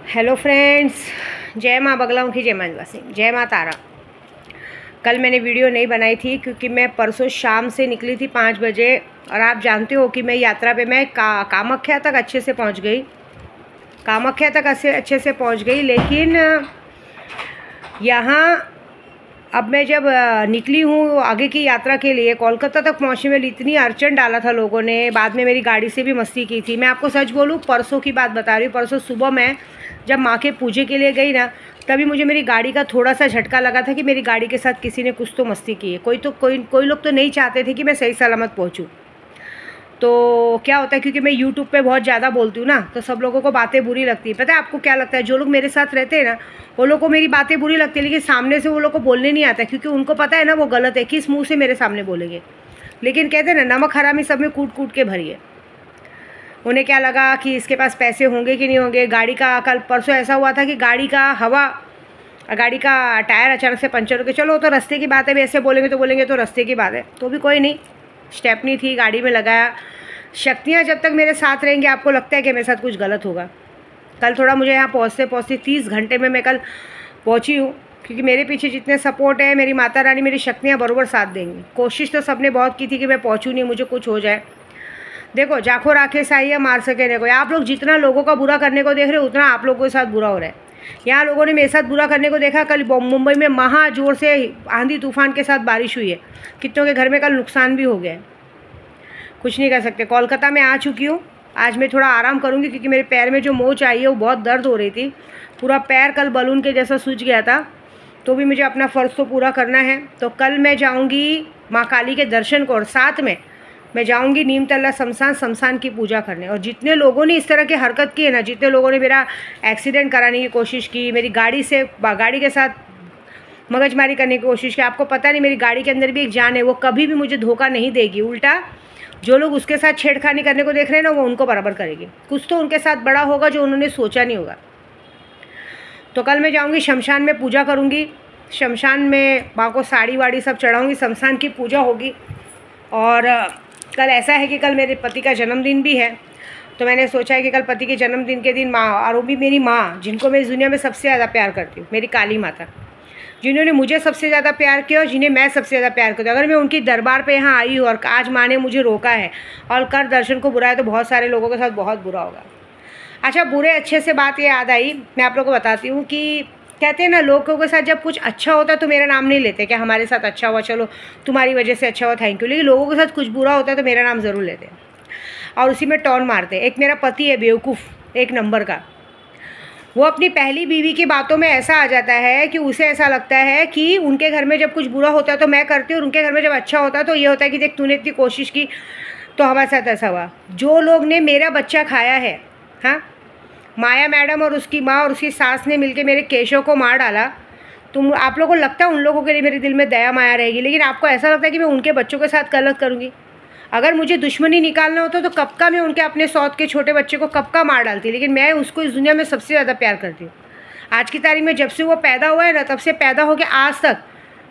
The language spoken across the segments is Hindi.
हेलो फ्रेंड्स, जय माँ बगलामुखी, जय माँ निवासी, जय माँ तारा। कल मैंने वीडियो नहीं बनाई थी क्योंकि मैं परसों शाम से निकली थी 5 बजे और आप जानते हो कि मैं यात्रा पे मैं कामाख्या तक अच्छे से पहुँच गई। कामाख्या तक अच्छे से पहुँच गई, लेकिन यहाँ अब मैं जब निकली हूँ आगे की यात्रा के लिए, कोलकाता तक पहुँचने में इतनी अड़चन डाला था लोगों ने। बाद में मेरी गाड़ी से भी मस्ती की थी। मैं आपको सच बोलूँ, परसों की बात बता रही हूँ। परसों सुबह मैं जब माँ के पूजे के लिए गई ना, तभी मुझे मेरी गाड़ी का थोड़ा सा झटका लगा था कि मेरी गाड़ी के साथ किसी ने कुछ तो मस्ती की है। कोई लोग तो नहीं चाहते थे कि मैं सही सलामत पहुँचूँ। तो क्या होता है, क्योंकि मैं यूट्यूब पे बहुत ज़्यादा बोलती हूँ ना, तो सब लोगों को बातें बुरी लगती है। पता है आपको क्या लगता है, जो लोग मेरे साथ रहते हैं ना, वो लोग को मेरी बातें बुरी लगती है, लेकिन सामने से वो लोग को बोलने नहीं आता, क्योंकि उनको पता है ना वो गलत है, किस मुँह से मेरे सामने बोलेंगे। लेकिन कहते हैं ना, नमक हरामी सब में कूट कूट के भरी है। उन्हें क्या लगा कि इसके पास पैसे होंगे कि नहीं होंगे। गाड़ी का कल परसों ऐसा हुआ था कि गाड़ी का टायर अचानक से पंचर हो गया। चलो तो रास्ते की बात है, ऐसे बोलेंगे तो रास्ते की बात है, तो भी कोई नहीं। स्टेपनी थी, गाड़ी में लगाया। शक्तियाँ जब तक मेरे साथ रहेंगी, आपको लगता है कि मेरे साथ कुछ गलत होगा। कल थोड़ा मुझे यहाँ पहुँचते 30 घंटे में मैं कल पहुँची हूँ, क्योंकि मेरे पीछे जितने सपोर्ट है, मेरी माता रानी, मेरी शक्तियाँ बराबर साथ देंगी। कोशिश तो सबने बहुत की थी कि मैं पहुँचूँ नहीं, मुझे कुछ हो जाए। देखो, जाखो राखे साहिया मार सके ने कोई। आप लोग जितना लोगों का बुरा करने को देख रहे हो, उतना आप लोगों के साथ बुरा हो रहा है। यहाँ लोगों ने मेरे साथ बुरा करने को देखा। कल मुंबई में महा जोर से आंधी तूफान के साथ बारिश हुई है। कितनों के घर में कल नुकसान भी हो गया है। कुछ नहीं कर सकते। कोलकाता में आ चुकी हूँ। आज मैं थोड़ा आराम करूँगी, क्योंकि मेरे पैर में जो मोच आई है वो बहुत दर्द हो रही थी। पूरा पैर कल बलून के जैसा सूज गया था। तो भी मुझे अपना फ़र्ज़ तो पूरा करना है। तो कल मैं जाऊँगी माँ काली के दर्शन को, और साथ में मैं जाऊंगी नीमतला शमशान की पूजा करने। और जितने लोगों ने इस तरह की हरकत की है ना, जितने लोगों ने मेरा एक्सीडेंट कराने की कोशिश की, मेरी गाड़ी के साथ मगजमारी करने की कोशिश की, आपको पता नहीं मेरी गाड़ी के अंदर भी एक जान है, वो कभी भी मुझे धोखा नहीं देगी। उल्टा जो लोग उसके साथ छेड़खानी करने को देख रहे हैं ना, वो उनको बराबर करेगी। कुछ तो उनके साथ बड़ा होगा जो उन्होंने सोचा नहीं होगा। तो कल मैं जाऊँगी शमशान में, पूजा करूँगी। शमशान में माँ को साड़ी वाड़ी सब चढ़ाऊँगी, शमशान की पूजा होगी। और कल ऐसा है कि कल मेरे पति का जन्मदिन भी है। तो मैंने सोचा है कि कल पति के जन्मदिन के दिन माँ, और वो भी मेरी माँ, जिनको मैं इस दुनिया में सबसे ज़्यादा प्यार करती हूँ, मेरी काली माता, जिन्होंने मुझे सबसे ज़्यादा प्यार किया और जिन्हें मैं सबसे ज़्यादा प्यार करती हूँ। अगर मैं उनकी दरबार पे यहाँ आई हूँ और आज माँ ने मुझे रोका है और कर दर्शन को बुरा है, तो बहुत सारे लोगों के साथ बहुत बुरा होगा। अच्छा, बुरे अच्छे से बात ये याद आई, मैं आप लोगों को बताती हूँ कि कहते हैं ना, लोगों के साथ जब कुछ अच्छा होता है तो मेरा नाम नहीं लेते कि हमारे साथ अच्छा हुआ, चलो तुम्हारी वजह से अच्छा हुआ, थैंक यू। लेकिन लोगों के साथ कुछ बुरा होता है तो मेरा नाम ज़रूर लेते हैं और उसी में टॉन मारते हैं। एक मेरा पति है बेवकूफ़, एक नंबर का। वो अपनी पहली बीवी की बातों में ऐसा आ जाता है कि उसे ऐसा लगता है कि उनके घर में जब कुछ बुरा होता है तो मैं करती हूँ, और उनके घर में जब अच्छा होता है तो ये होता है कि देख, तूने इतनी कोशिश की तो हमारे साथ ऐसा हुआ। जो लोग ने मेरा बच्चा खाया है, हाँ, माया मैडम और उसकी माँ और उसकी सास ने मिलके मेरे केशव को मार डाला। आप लोगों को लगता है उन लोगों के लिए मेरे दिल में दया माया रहेगी, लेकिन आपको ऐसा लगता है कि मैं उनके बच्चों के साथ गलत करूँगी। अगर मुझे दुश्मनी निकालना होता तो कब का मैं उनके अपने सौत के छोटे बच्चे को कब का मार डालती, लेकिन मैं उसको इस दुनिया में सबसे ज़्यादा प्यार करती हूँ। आज की तारीख में जब से वो पैदा हुआ है ना, तब से पैदा हो के आज तक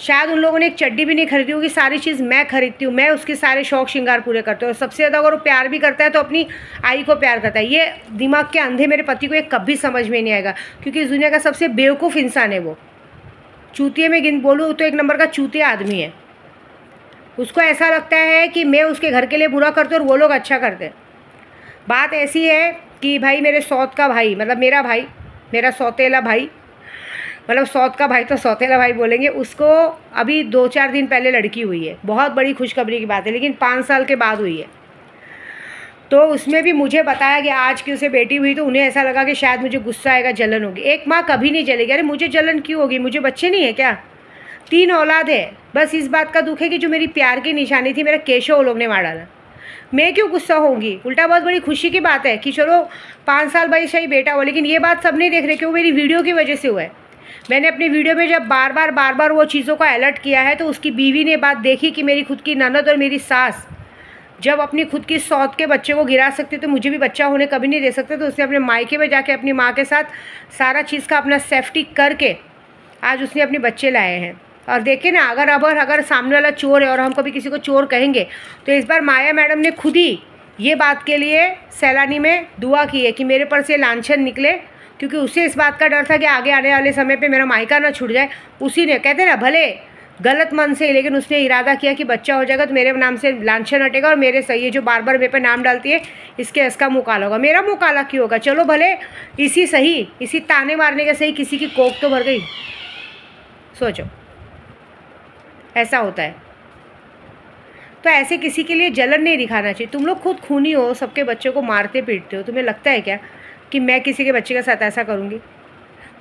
शायद उन लोगों ने एक चड्डी भी नहीं खरीदी होगी। सारी चीज़ मैं खरीदती हूँ, मैं उसके सारे शौक श्रृंगार पूरे करती हूँ। और सबसे ज़्यादा अगर वो प्यार भी करता है तो अपनी आई को प्यार करता है। ये दिमाग के अंधे मेरे पति को ये कभी समझ में नहीं आएगा, क्योंकि इस दुनिया का सबसे बेवकूफ़ इंसान है वो। चूतिए में बोलूँ तो एक नंबर का चूतिया आदमी है। उसको ऐसा लगता है कि मैं उसके घर के लिए बुरा करती हूँ और वो लोग अच्छा करते हैं। बात ऐसी है कि भाई, मेरे सौत का भाई, मतलब मेरा भाई, मेरा सौतेला भाई, मतलब सौत का भाई तो सौतेला भाई बोलेंगे उसको, अभी 2-4 दिन पहले लड़की हुई है। बहुत बड़ी खुशखबरी की बात है, लेकिन 5 साल के बाद हुई है। तो उसमें भी मुझे बताया कि आज की उसे बेटी हुई, तो उन्हें ऐसा लगा कि शायद मुझे गुस्सा आएगा, जलन होगी। एक माँ कभी नहीं जलेगी। अरे मुझे जलन क्यों होगी, मुझे बच्चे नहीं है क्या? 3 औलाद है। बस इस बात का दुख है कि जो मेरी प्यार की निशानी थी, मेरा केशव लोग ने मार डाला। मैं क्यों गुस्सा होंगी? उल्टा बहुत बड़ी खुशी की बात है कि चलो 5 साल भाई सही बेटा हुआ। लेकिन ये बात सब नहीं देख रहे कि वो मेरी वीडियो की वजह से हुआ है। मैंने अपनी वीडियो में जब बार बार वो चीज़ों का अलर्ट किया है, तो उसकी बीवी ने बात देखी कि मेरी खुद की ननद और मेरी सास जब अपनी खुद की सौत के बच्चे को गिरा सकते तो मुझे भी बच्चा होने कभी नहीं दे सकते। तो उसने अपने मायके में जाके अपनी माँ के साथ सारा चीज़ का अपना सेफ्टी करके आज उसने अपने बच्चे लाए हैं। और देखिए ना, अगर सामने वाला चोर है और हम कभी किसी को चोर कहेंगे, तो इस बार माया मैडम ने खुद ही ये बात के लिए सैलानी में दुआ की है कि मेरे पर से लांछन निकले, क्योंकि उसे इस बात का डर था कि आगे आने वाले समय पे मेरा मायका ना छूट जाए। उसी ने, कहते ना, भले गलत मन से, लेकिन उसने इरादा किया कि बच्चा हो जाएगा तो मेरे नाम से लांछन हटेगा और मेरे सही, ये जो बार बार मेरे पे नाम डालती है इसके इसका मुँह काला होगा। मेरा मुँह काला क्यों होगा? चलो भले इसी सही, इसी ताने मारने के सही किसी की कोख तो भर गई। सोचो, ऐसा होता है। तो ऐसे किसी के लिए जलन नहीं दिखाना चाहिए। तुम लोग खुद खूनी हो, सबके बच्चों को मारते पीटते हो। तुम्हें लगता है क्या कि मैं किसी के बच्चे के साथ ऐसा करूँगी?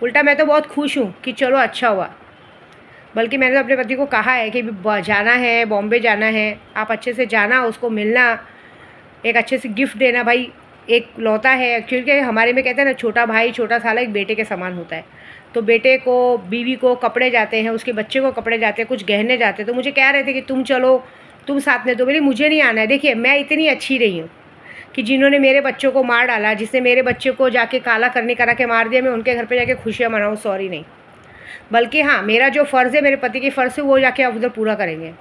उल्टा मैं तो बहुत खुश हूँ कि चलो अच्छा हुआ। बल्कि मैंने तो अपने पति को कहा है कि जाना है, बॉम्बे जाना है, आप अच्छे से जाना, उसको मिलना, एक अच्छे से गिफ्ट देना। भाई एक लौता है, क्योंकि हमारे में कहते हैं ना, छोटा भाई छोटा साला एक बेटे के समान होता है। तो बेटे को, बीवी को कपड़े जाते हैं, उसके बच्चे को कपड़े जाते हैं, कुछ गहने जाते हैं। तो मुझे कह रहे थे कि तुम चलो, तुम साथ में। तो बोली मुझे नहीं आना है। देखिए, मैं इतनी अच्छी रही हूँ कि जिन्होंने मेरे बच्चों को मार डाला, जिसने मेरे बच्चे को जाके काला करने करा के मार दिया, मैं उनके घर पे जाके खुशियाँ मनाऊँ? सॉरी नहीं। बल्कि हाँ, मेरा जो फ़र्ज़ है, मेरे पति की फ़र्ज़ है, वो जाके आप उधर पूरा करेंगे।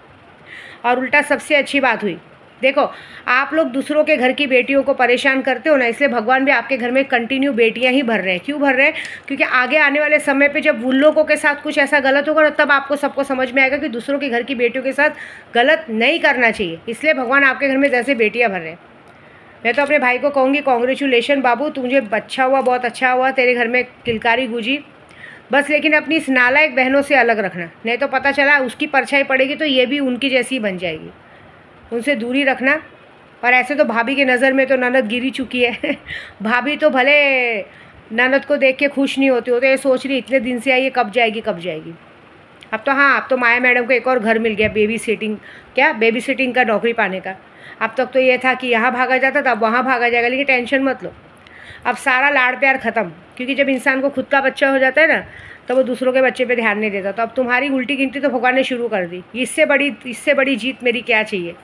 और उल्टा सबसे अच्छी बात हुई, देखो आप लोग दूसरों के घर की बेटियों को परेशान करते हो ना, इसलिए भगवान भी आपके घर में कंटिन्यू बेटियां ही भर रहे हैं। क्यों भर रहे हैं? क्योंकि आगे आने वाले समय पे जब उन लोगों के साथ कुछ ऐसा गलत होगा ना, तब आपको सबको समझ में आएगा कि दूसरों के घर की बेटियों के साथ गलत नहीं करना चाहिए। इसलिए भगवान आपके घर में जैसे बेटियाँ भर रहे हैं। मैं तो अपने भाई को कहूँगी, कॉन्ग्रेचुलेशन बाबू, तुझे अच्छा हुआ, बहुत अच्छा हुआ, तेरे घर में किलकारी गूंजी। बस लेकिन अपनी इस नालायक बहनों से अलग रखना, नहीं तो पता चला उसकी परछाई पड़ेगी तो ये भी उनकी जैसी बन जाएगी। उनसे दूरी रखना। और ऐसे तो भाभी की नज़र में तो ननद गिरी चुकी है। भाभी तो भले ननद को देख के खुश नहीं होती, तो ये सोच रही इतने दिन से आई है, कब जाएगी कब जाएगी। अब तो हाँ, अब तो माया मैडम को एक और घर मिल गया, बेबी सिटिंग का नौकरी पाने का। अब तक तो ये था कि यहाँ भागा जाता था, अब वहाँ भागा जाएगा। लेकिन टेंशन मत लो, अब सारा लाड़ प्यार ख़त्म। क्योंकि जब इंसान को खुद का बच्चा हो जाता है ना, तो वो दूसरों के बच्चे पे ध्यान नहीं देता। तो अब तुम्हारी उल्टी गिनती तो भगवान ने शुरू कर दी। इससे बड़ी जीत मेरी क्या चाहिए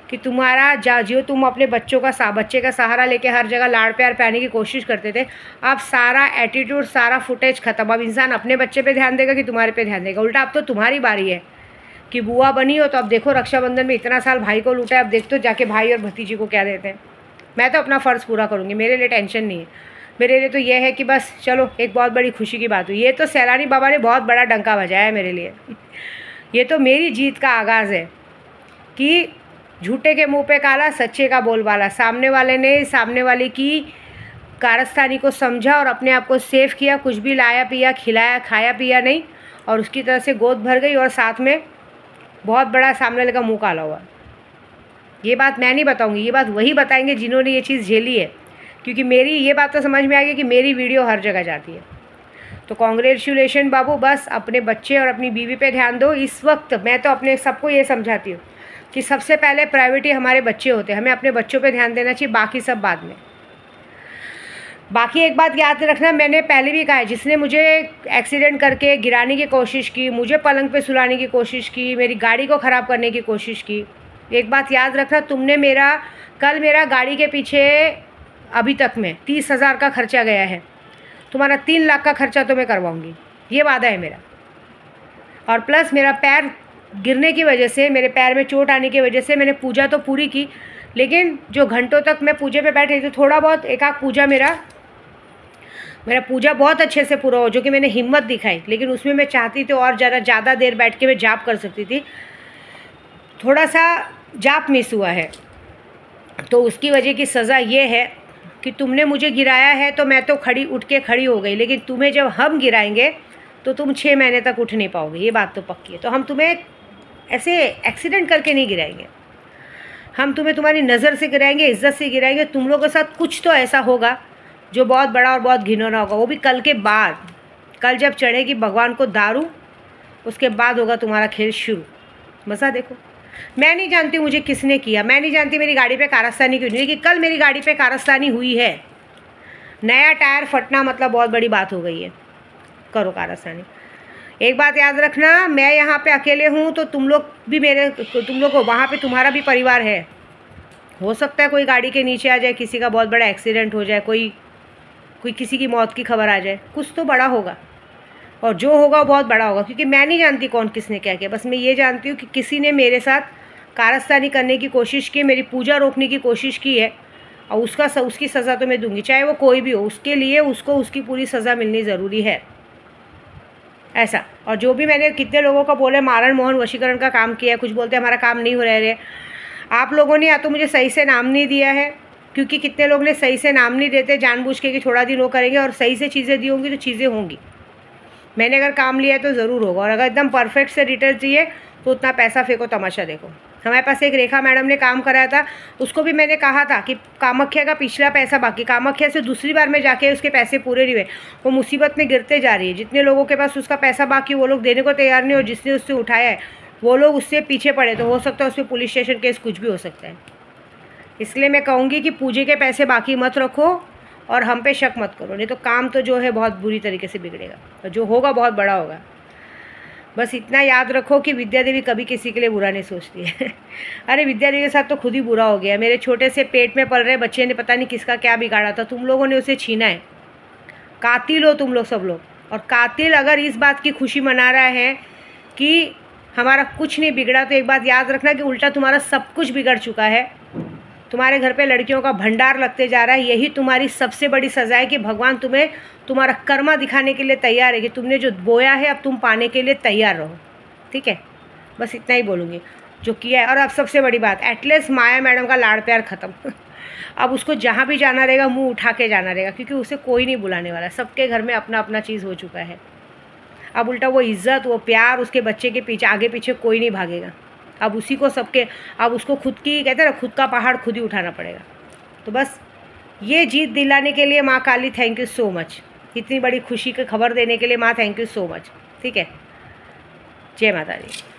कि तुम्हारा जो तुम अपने बच्चे का सहारा लेके हर जगह लाड़ प्यार पाने की कोशिश करते थे, अब सारा एटीट्यूड, सारा फुटेज ख़त्म। अब इंसान अपने बच्चे पे ध्यान देगा कि तुम्हारे पे ध्यान देगा? उल्टा अब तो तुम्हारी बारी है कि बुआ बनी हो। तो अब देखो, रक्षाबंधन में इतना साल भाई को लूटा है, अब देख तो जाके भाई और भतीजी को क्या देते हैं। मैं तो अपना फ़र्ज़ पूरा करूँगी, मेरे लिए टेंशन नहीं है। मेरे लिए तो ये है कि बस चलो, एक बहुत बड़ी खुशी की बात हुई। ये तो सैलानी बाबा ने बहुत बड़ा डंका बजाया है मेरे लिए। ये तो मेरी जीत का आगाज़ है कि झूठे के मुंह पे काला, सच्चे का बोलबाला। सामने वाले ने सामने वाले की कारस्तानी को समझा और अपने आप को सेफ किया। कुछ भी लाया पिया, खिलाया, खाया पिया नहीं, और उसकी तरह से गोद भर गई। और साथ में बहुत बड़ा सामने वाले का मुँह काला हुआ। ये बात मैं नहीं बताऊँगी, ये बात वही बताएंगे जिन्होंने ये चीज़ झेली है। क्योंकि मेरी ये बात तो समझ में आ गई कि मेरी वीडियो हर जगह जाती है। तो कॉन्ग्रेचुलेशन बाबू, बस अपने बच्चे और अपनी बीवी पे ध्यान दो। इस वक्त मैं तो अपने सबको ये समझाती हूँ कि सबसे पहले प्रायोरिटी हमारे बच्चे होते हैं, हमें अपने बच्चों पे ध्यान देना चाहिए, बाकी सब बाद में। बाकी एक बात याद रखना, मैंने पहले भी कहा है, जिसने मुझे एक्सीडेंट करके गिराने की कोशिश की, मुझे पलंग पे सुलाने की कोशिश की, मेरी गाड़ी को ख़राब करने की कोशिश की, एक बात याद रखना, तुमने कल मेरा गाड़ी के पीछे अभी तक में 30,000 का खर्चा गया है, तुम्हारा 3 लाख का खर्चा तो मैं करवाऊँगी, ये वादा है मेरा। और प्लस मेरा पैर गिरने की वजह से, मेरे पैर में चोट आने की वजह से मैंने पूजा तो पूरी की, लेकिन जो घंटों तक मैं पूजे पे बैठी थी, थोड़ा बहुत एक आध पूजा मेरा पूजा बहुत अच्छे से पूरा हो, जो कि मैंने हिम्मत दिखाई। लेकिन उसमें मैं चाहती थी और ज़्यादा देर बैठ के मैं जाप कर सकती थी, थोड़ा सा जाप मिस हुआ है। तो उसकी वजह की सज़ा ये है कि तुमने मुझे गिराया है तो मैं तो उठ के खड़ी हो गई, लेकिन तुम्हें जब हम गिराएंगे तो तुम 6 महीने तक उठ नहीं पाओगे, ये बात तो पक्की है। तो हम तुम्हें ऐसे एक्सीडेंट करके नहीं गिराएंगे, हम तुम्हें तुम्हारी नज़र से गिराएंगे, इज़्ज़त से गिराएंगे। तुम लोगों के साथ कुछ तो ऐसा होगा जो बहुत बड़ा और बहुत घिनौना होगा, वो भी कल के बाद। कल जब चढ़ेगी भगवान को दारू, उसके बाद होगा तुम्हारा खेल शुरू। मज़ा देखो। मैं नहीं जानती मुझे किसने किया, मैं नहीं जानती मेरी गाड़ी पे कारस्तानी क्यों नहीं, लेकिन कल मेरी गाड़ी पे कारस्तानी हुई है। नया टायर फटना मतलब बहुत बड़ी बात हो गई है। करो कारस्तानी। एक बात याद रखना, मैं यहाँ पे अकेले हूँ तो तुम लोग को वहाँ पे तुम्हारा भी परिवार है। हो सकता है कोई गाड़ी के नीचे आ जाए, किसी का बहुत बड़ा एक्सीडेंट हो जाए, कोई किसी की मौत की खबर आ जाए, कुछ तो बड़ा होगा, और जो होगा वो बहुत बड़ा होगा। क्योंकि मैं नहीं जानती कौन किसने क्या किया, बस मैं ये जानती हूँ कि किसी ने मेरे साथ कारस्तानी करने की कोशिश की, मेरी पूजा रोकने की कोशिश की है, और उसकी सज़ा तो मैं दूंगी, चाहे वो कोई भी हो। उसके लिए उसको उसकी पूरी सज़ा मिलनी ज़रूरी है, ऐसा। और जो भी मैंने कितने लोगों को बोले मारण मोहन वशीकरण का काम किया है, कुछ बोलते हमारा काम नहीं हो रहा है। आप लोगों ने या तो मुझे सही से नाम नहीं दिया है, क्योंकि कितने लोग ने सही से नाम नहीं देते जानबूझ के कि थोड़ा दिन वो करेंगे, और सही से चीज़ें दी होंगी तो चीज़ें होंगी। मैंने अगर काम लिया है तो ज़रूर होगा, और अगर एकदम परफेक्ट से डिटेल्स दिए तो उतना पैसा फेंको, तमाशा देखो। हमारे पास एक रेखा मैडम ने काम कराया था, उसको भी मैंने कहा था कि कामाख्या का पिछला पैसा बाकी, कामाख्या से दूसरी बार में जाके उसके पैसे पूरे नहीं हुए, वो मुसीबत में गिरते जा रही है। जितने लोगों के पास उसका पैसा बाकी वो लोग देने को तैयार नहीं, और जिसने उससे उठाया है वो लोग उससे पीछे पड़े, तो हो सकता है उस पर पुलिस स्टेशन केस कुछ भी हो सकता है। इसलिए मैं कहूँगी कि पूजे के पैसे बाकी मत रखो और हम पे शक मत करो, नहीं तो काम तो जो है बहुत बुरी तरीके से बिगड़ेगा, और जो होगा बहुत बड़ा होगा। बस इतना याद रखो कि विद्या देवी कभी किसी के लिए बुरा नहीं सोचती है। अरे विद्या देवी के साथ तो खुद ही बुरा हो गया। मेरे छोटे से पेट में पल रहे बच्चे ने पता नहीं किसका क्या बिगाड़ा था, तुम लोगों ने उसे छीना है। कातिल हो तुम लोग सब लोग, और कातिल अगर इस बात की खुशी मना रहा है कि हमारा कुछ नहीं बिगड़ा, तो एक बात याद रखना कि उल्टा तुम्हारा सब कुछ बिगड़ चुका है। तुम्हारे घर पे लड़कियों का भंडार लगते जा रहा है। यही तुम्हारी सबसे बड़ी सज़ा है कि भगवान तुम्हें तुम्हारा कर्मा दिखाने के लिए तैयार है कि तुमने जो बोया है अब तुम पाने के लिए तैयार रहो, ठीक है। बस इतना ही बोलूँगी जो किया है। और अब सबसे बड़ी बात, एटलीस्ट माया मैडम का लाड़ प्यार ख़त्म। अब उसको जहाँ भी जाना रहेगा मुंह उठा के जाना रहेगा, क्योंकि उसे कोई नहीं बुलाने वाला। सबके घर में अपना अपना चीज़ हो चुका है। अब उल्टा वो इज़्ज़त, वो प्यार, उसके बच्चे के पीछे आगे पीछे कोई नहीं भागेगा। अब उसी को सबके, अब उसको खुद की कहते हैं ना, खुद का पहाड़ खुद ही उठाना पड़ेगा। तो बस ये जीत दिलाने के लिए माँ काली थैंक यू सो मच। इतनी बड़ी खुशी की खबर देने के लिए माँ थैंक यू सो मच, ठीक है। जय माता दी।